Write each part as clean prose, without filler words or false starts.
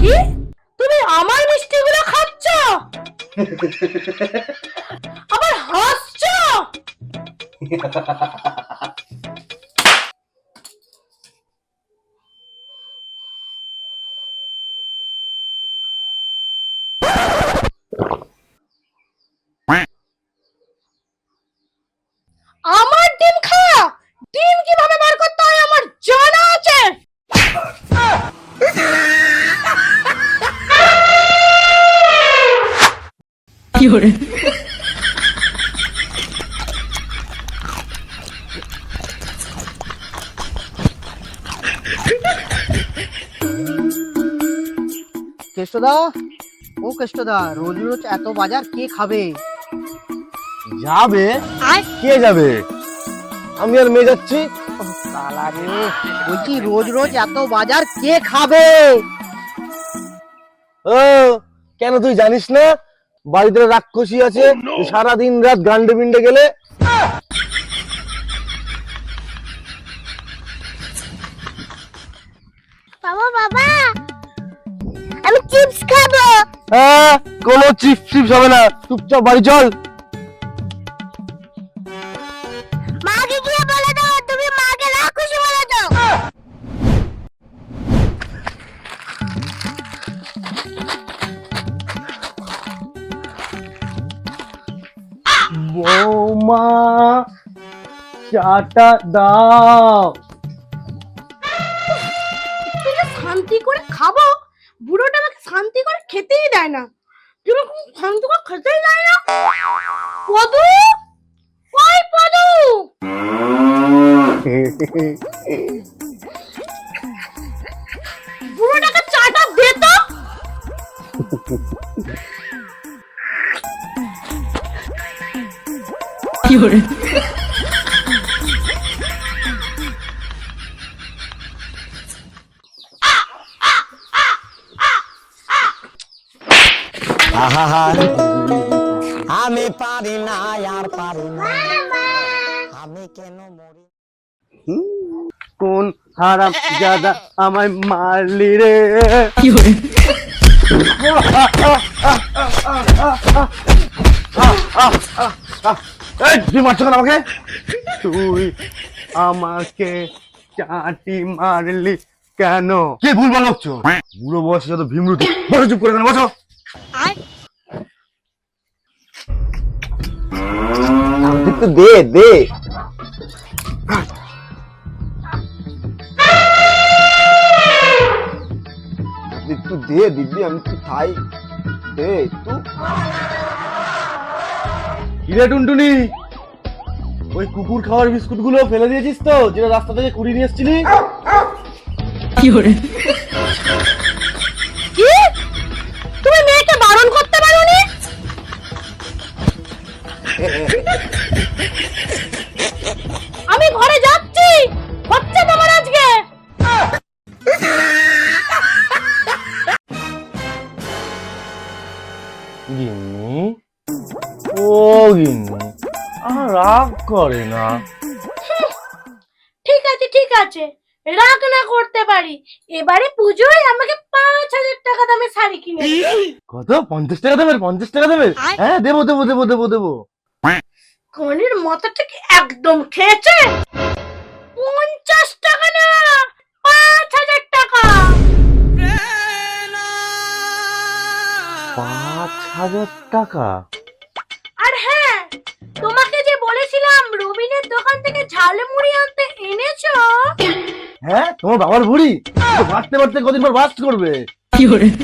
কি তুমি আমার মিষ্টিগুলো খাচ্ছ আবার হাসছ? আমার ডিম খাওয়া, ডিম কিভাবে বার করতে হয় আমার জানা আছে। কি করে কেষ্টদা, ও কেষ্টদা, রোজ রোজ এত বাজার কে খাবে? যাবে? কে যাবে? আমি আর মেয়ে যাচ্ছি। কালা রে, বলছি রোজ রোজ এত বাজার কে খাবে? ও কেন তুই জানিস না বাড়িতে রাক্ষসী আছে, সারা দিন রাত গান্ডে বিন্ডে গেলে। বাবা বাবা আমি চিপস খাবো। হ্যাঁ, কোনো চিপস টিপস হবে না, চুপচাপ বাড়ি চল। মাকে গিয়ে বলে দাও, তুমি মাকে রাক্ষসী বলে দাও। বৌমা চাটা দাও। শান্তি করে খাবো, বুড়োটা আমাকে শান্তি করে খেতেই দেয় না। তুমি শান্তি করে খেতেই দেয় না। পদু, ওই পদু, বুড়োটাকে চাটা দে তো। কি করে আমি পারি না আর পারি না, আমি কেন মরি। কোন হারাম জাদা আমায় মারলি রে? কি করে তুই মারছো কেন আমাকে? তুই আমাকে চাটি মারলি কেন? কে ভুল বলছো? বুড়ো বয়সে যত ভীমরুতি। বসো, চুপ করে কেন বসো। একটু দে দে। একটু দে দিদি, আমি একটু খাই, দে একটু। কিরে টুনটুনি, ওই কুকুর খাওয়ার বিস্কুট গুলো ফেলে দিয়েছিস তো, যেটা রাস্তা থেকে কুড়িয়ে নিয়ে এসেছিলি? কি করে কি তুমি মেয়েকে বারণ করতে পারোনি? আমি ঘরে যাচ্ছি, হচ্ছে তোমার আজকে। গিন্নি, ও গিন্নি, আর রাগ করে না। ঠিক আছে ঠিক আছে, রাগ না করতে পারি। এবারে পুজোয় আমাকে 5,000 টাকা দামে শাড়ি কিনে দিও। কত? 50 টাকা দেবে? 50 টাকা দেবে? হ্যাঁ, দেবো দেবো দেবো দেবো দেবো। কনের মাথা থেকে একদম খেয়েছে। 50 টাকা না, 5,000 টাকা। 5,000 টাকা? আর হ্যাঁ, তোমাকে যে বলেছিলাম রবিনের দোকান থেকে ঝালমুড়ি আনতে, এনেছো? হ্যাঁ, তোমার বাবার বুড়ি বাঁচতে বাঁচতে কদিন পর বাস্ট করবে।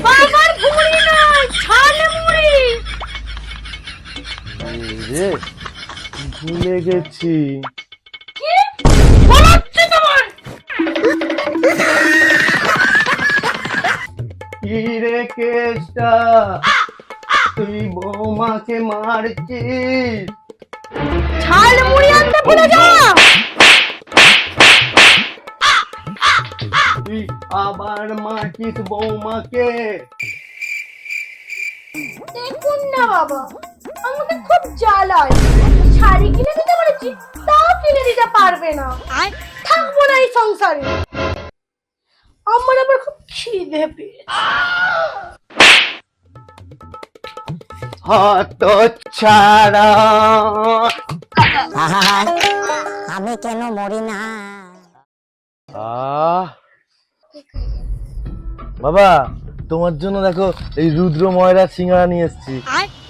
বাবার ভুঁড়ি নয়, ঝালমুড়ি। রে, ভুলে গেছি। কি বলছে তোমার? কি রে কেষ্টা, তুই বৌমাকে মারছিস? ঝালমুড়ি আনতে ভুলে যাও। তুই আবার মারছিস বৌমাকে? দেখুন না বাবা, আমাকে খুব জ্বালায়। শাড়ি কিনে দিতে বলেছি, তাও কিনে দিতে পারবে না। থাকবো না এই সংসারে। আমার আবার খুব খিদে পেয়েছে। হাত ছাড়া আহা, আমি কেন মরি না। বাবা, তোমার জন্য দেখো এই রুদ্র ময়রা সিঙ্গারা নিয়ে এসেছি।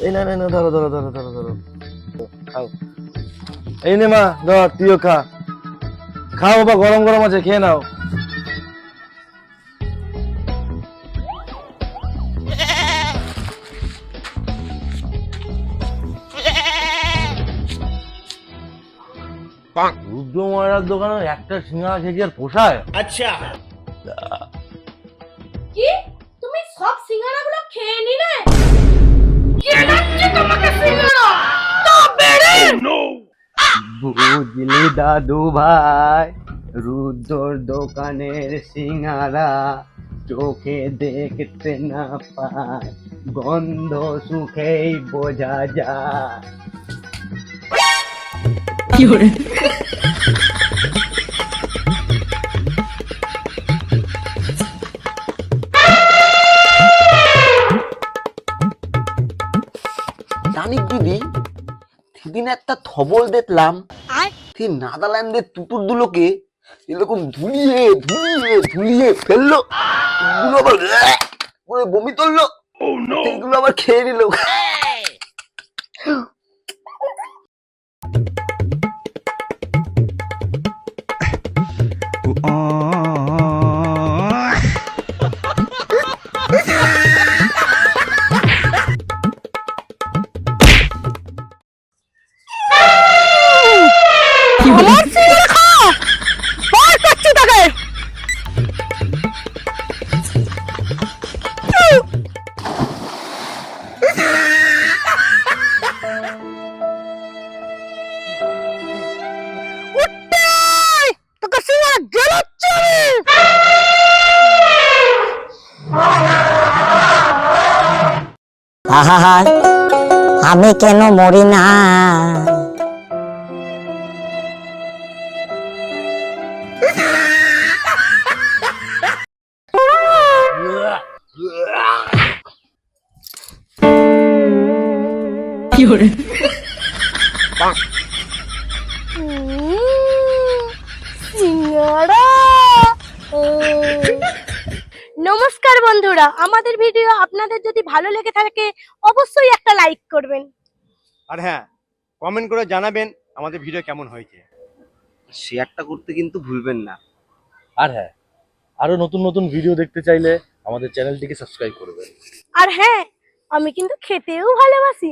এই না না না, ধরো ধরো ধরো ধরো ধরো, খাও। এই নে মা, ধর তুইও খা। খাও বাবা, গরম গরম আছে, খেয়ে নাও। রুদ্র ময়রার দোকানে একটা সিঙ্গারা খেয়ে কি আর পোষায়? কি তুমি সব সিঙ্গারাগুলো খেয়ে নিলে? কে লাগছে তোমাকে সিঙ্গারা? তা বেড়ে বুঝলি দাদু ভাই, রুদ্রর দোকানের সিঙ্গারা চোখে দেখতে না পায়, গন্ধ সুখেই বোঝা যায়। জানিস দিদি, সেদিন একটা খবর দেখলাম, সেই নাগাল্যান্ডের তুতুরগুলোকে এরকম ধুলিয়ে ধুলিয়ে ধুলিয়ে ফেললো, তুতুরগুলো আবার করে বমি করলো, সেইগুলো আবার খেয়ে নিল। আমার সিঙ্গারা খাও, বার করছি তাকে। উঠতে, তোকে সিঙ্গারা গেলাচ্ছি আমি। আহা, আমি কেন মরি না। সিঙ্গারা। নমস্কার বন্ধুরা, আমাদের ভিডিও আপনাদের যদি ভালো লেগে থাকে অবশ্যই একটা লাইক করবেন। আর হ্যাঁ, কমেন্ট করে জানাবেন আমাদের ভিডিও কেমন হয়েছে। শেয়ারটা করতে কিন্তু ভুলবেন না। আর হ্যাঁ, আরো নতুন নতুন ভিডিও দেখতে চাইলে আমাদের চ্যানেলটিকে সাবস্ক্রাইব করবেন। আর হ্যাঁ, আমি কিন্তু খেতেও ভালোবাসি।